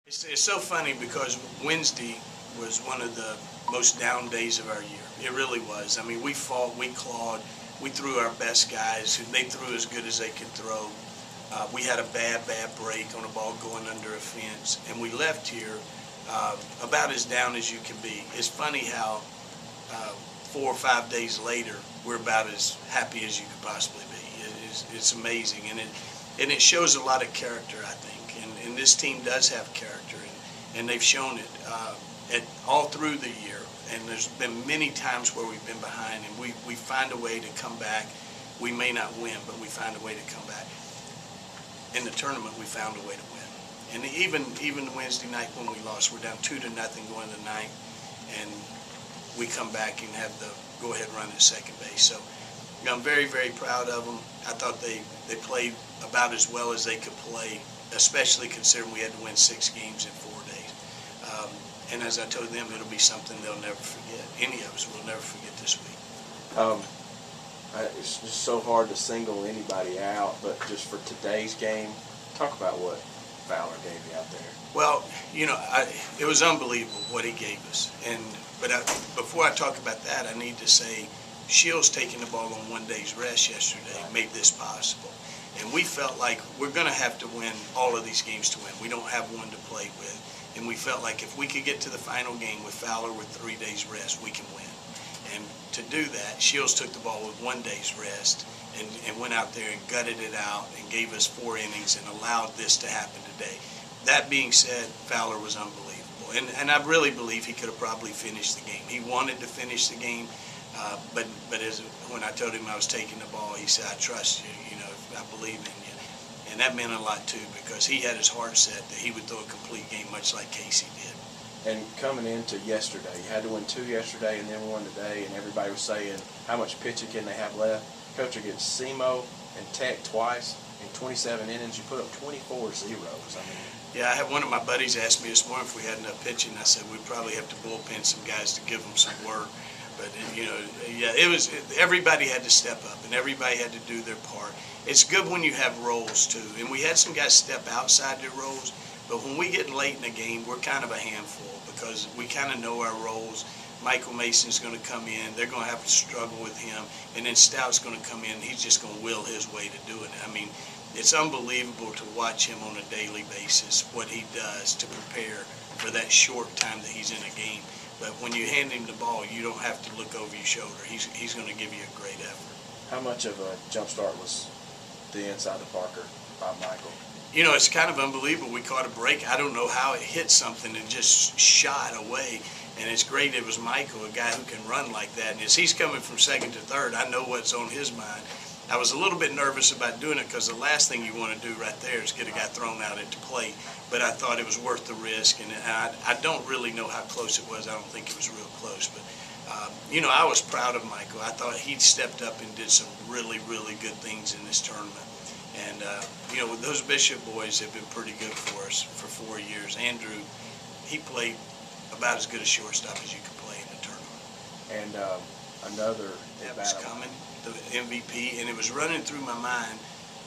It's so funny because Wednesday was one of the most down days of our year. It really was. I mean, we fought, we clawed, we threw our best guys. They threw as good as they could throw. We had a bad break on a ball going under a fence, and we left here about as down as you can be. It's funny how 4 or 5 days later, we're about as happy as you could possibly be. It's amazing, and it shows a lot of character, I think. And this team does have character, and they've shown it all through the year. And there's been many times where we've been behind, and we find a way to come back. We may not win, but we find a way to come back. In the tournament, we found a way to win. And even Wednesday night when we lost, we're down 2-0 going to the ninth, and we come back and have the go-ahead run at second base. So I'm very, very proud of them. I thought they played about as well as they could play, especially considering we had to win 6 games in 4 days. And as I told them, it'll be something they'll never forget. Any of us will never forget this week. It's just so hard to single anybody out, but just for today's game, talk about what Fowler gave you out there. Well, it was unbelievable what he gave us. But before I talk about that, I need to say Shields taking the ball on 1 day's rest yesterday made this possible. And we felt like we're going to have to win all of these games to win. We don't have one to play with. And we felt like if we could get to the final game with Fowler with 3 days rest, we can win. And to do that, Shields took the ball with 1 day's rest and went out there and gutted it out and gave us 4 innings and allowed this to happen today. That being said, Fowler was unbelievable. And I really believe he could have probably finished the game. He wanted to finish the game, but when I told him I was taking the ball, he said, "I trust you, I believe in you." And that meant a lot, too, because he had his heart set that he would throw a complete game, much like Casey did. And coming into yesterday, you had to win 2 yesterday and then 1 today, and everybody was saying, how much pitching can they have left? Coach against SEMO and Tech twice in 27 innings. You put up 24 zeros. Yeah, I had one of my buddies ask me this morning if we had enough pitching. I said we'd probably have to bullpen some guys to give them some work. But, everybody had to step up, and everybody had to do their part. It's good when you have roles, too. And we had some guys step outside their roles, but when we get late in the game, we're kind of a handful because we kind of know our roles. Michael Mason's going to come in. They're going to have to struggle with him. And then Stout's going to come in. He's just going to will his way to do it. I mean, it's unbelievable to watch him on a daily basis, what he does to prepare for that short time that he's in a game. But when you hand him the ball, you don't have to look over your shoulder. He's going to give you a great effort. How much of a jump start was the inside the Parker by Michael? It's kind of unbelievable. We caught a break. I don't know how it hit something and just shot away. And it's great it was Michael, a guy who can run like that. And as he's coming from second to third, I know what's on his mind. I was a little bit nervous about doing it because the last thing you want to do right there is get a guy thrown out at the plate. But I thought it was worth the risk. And I don't really know how close it was. I don't think it was real close. But, I was proud of Michael. I thought he stepped up and did some really, really good things in this tournament. And, those Bishop boys have been pretty good for us for 4 years. Andrew, he played about as good a shortstop as you could play in the tournament. And another that was coming, the MVP, and it was running through my mind,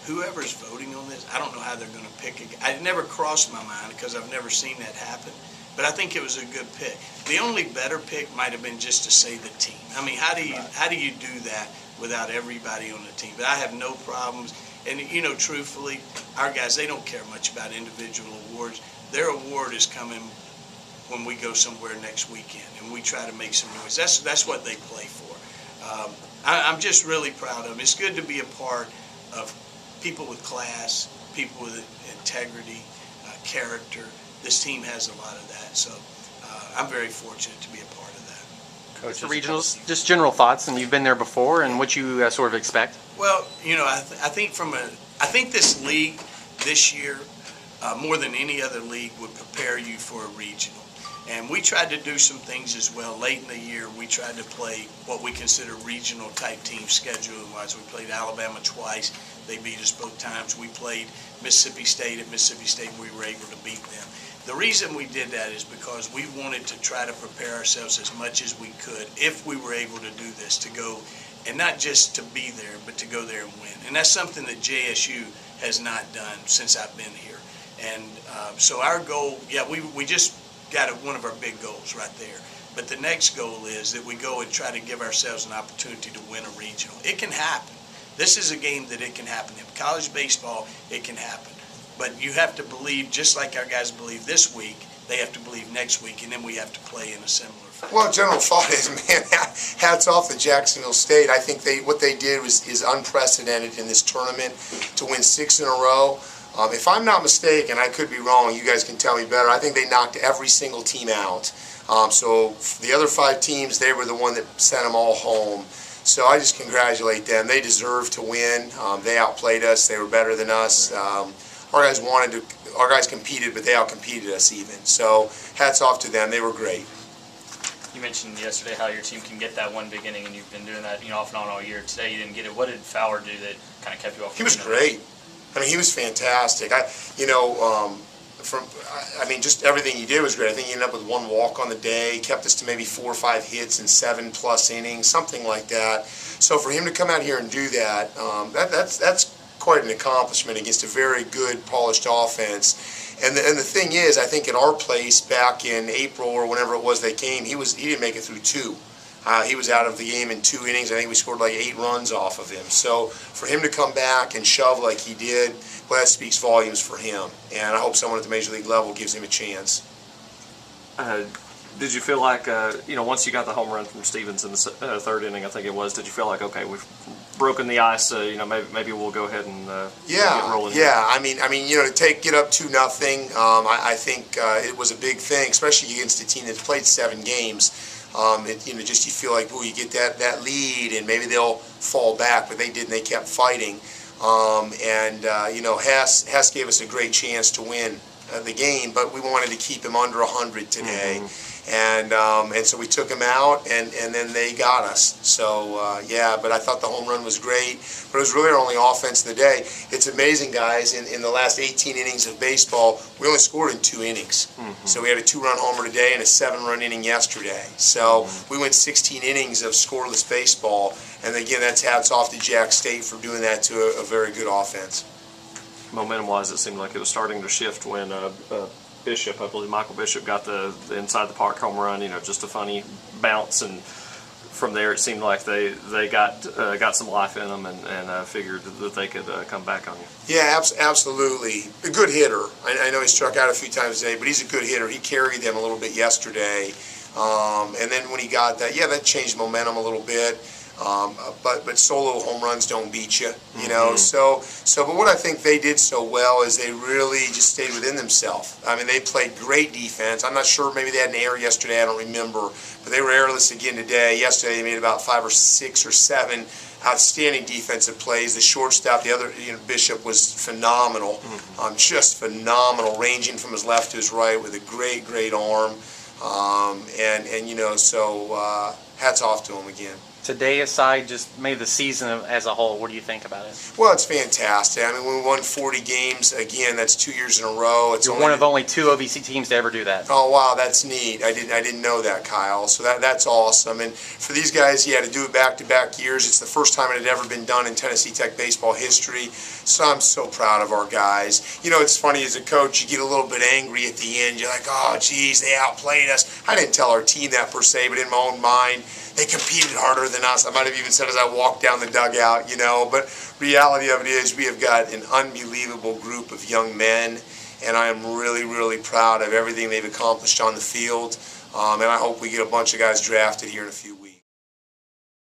whoever's voting on this, I don't know how they're going to pick it. It never crossed my mind because I've never seen that happen. But I think it was a good pick. The only better pick might have been just to say the team. I mean, how do you do that without everybody on the team? But I have no problems. And, truthfully, our guys, they don't care much about individual awards. Their award is coming when we go somewhere next weekend, and we try to make some noise. That's what they play for. I'm just really proud of them. It's good to be a part of people with class, people with integrity, character. This team has a lot of that, so I'm very fortunate to be a part of that. Coach, the regionals, just general thoughts, and you've been there before, and what you sort of expect? Well, I think this league this year, more than any other league, would prepare you for a regional. And we tried to do some things as well. Late in the year, we tried to play what we consider regional type teams scheduling-wise. We played Alabama twice. They beat us both times. We played Mississippi State at Mississippi State, and we were able to beat them. The reason we did that is because we wanted to try to prepare ourselves as much as we could, if we were able to do this, to go, and not just to be there, but to go there and win. And that's something that JSU has not done since I've been here. And so our goal, we just got one of our big goals right there. But the next goal is that we go and try to give ourselves an opportunity to win a regional. It can happen. This is a game that it can happen. In college baseball, it can happen. But you have to believe, just like our guys believe this week, they have to believe next week, and then we have to play in a similar fashion. Well, general thought is, man, hats off to Jacksonville State. I think what they did is unprecedented in this tournament to win 6 in a row. If I'm not mistaken, I could be wrong, you guys can tell me better, I think they knocked every single team out. So the other 5 teams, they were the one that sent them all home. So I just congratulate them. They deserve to win. They outplayed us. They were better than us. Our guys competed, but they outcompeted us even. So hats off to them. They were great. You mentioned yesterday how your team can get that one big inning, and you've been doing that, off and on all year. Today you didn't get it. What did Fowler do that kind of kept you off? He was great. I mean, he was fantastic. Just everything he did was great. I think he ended up with 1 walk on the day, kept us to maybe 4 or 5 hits in 7+ innings, something like that. So for him to come out here and do that, that's quite an accomplishment against a very good, polished offense. And the thing is, I think at our place back in April or whenever it was they came, he didn't make it through 2. He was out of the game in 2 innings. I think we scored like 8 runs off of him. So for him to come back and shove like he did, well, that speaks volumes for him. And I hope someone at the major league level gives him a chance. Did you feel like, once you got the home run from Stevens in the 3rd inning, I think it was, did you feel like, okay, we've broken the ice, maybe we'll go ahead and get rolling? Yeah. I mean, to get up 2-0, I think it was a big thing, especially against a team that's played 7 games. You feel like, ooh, you get that lead, and maybe they'll fall back, but they didn't. They kept fighting. Hess gave us a great chance to win the game, but we wanted to keep him under 100 today. And so we took him out, and then they got us. So, but I thought the home run was great. But it was really our only offense of the day. It's amazing, guys, in the last 18 innings of baseball, we only scored in 2 innings. So we had a 2-run homer today and a 7-run inning yesterday. So we went 16 innings of scoreless baseball. And again, that's hats off to Jack State for doing that to a very good offense. Momentum-wise, it seemed like it was starting to shift when Bishop, I believe Michael Bishop, got the inside the park home run. Just a funny bounce, and from there it seemed like they got some life in them and figured that they could come back on you. Yeah, absolutely. A good hitter. I know he struck out a few times today, but he's a good hitter. He carried them a little bit yesterday, and then when he got that, that changed momentum a little bit. But solo home runs don't beat you, but what I think they did so well is they really just stayed within themselves. I mean, they played great defense. I'm not sure, maybe they had an error yesterday, I don't remember, but they were errorless again today. Yesterday they made about 5 or 6 or 7 outstanding defensive plays. The shortstop, the other, Bishop, was phenomenal, just phenomenal, ranging from his left to his right with a great arm, so hats off to him again. Today aside, just maybe the season as a whole, what do you think about it? Well, it's fantastic. I mean, we won 40 games. Again, that's 2 years in a row. You're one of only 2 OVC teams to ever do that. Oh, wow, that's neat. I didn't know that, Kyle. So that's awesome. And for these guys, to do it back-to-back years, it's the first time it had ever been done in Tennessee Tech baseball history. So I'm so proud of our guys. It's funny, as a coach, you get a little bit angry at the end. You're like, oh, geez, they outplayed us. I didn't tell our team that per se, but in my own mind, they competed harder than us. I might have even said as I walked down the dugout, But reality of it is we have got an unbelievable group of young men, and I am really proud of everything they've accomplished on the field. And I hope we get a bunch of guys drafted here in a few weeks.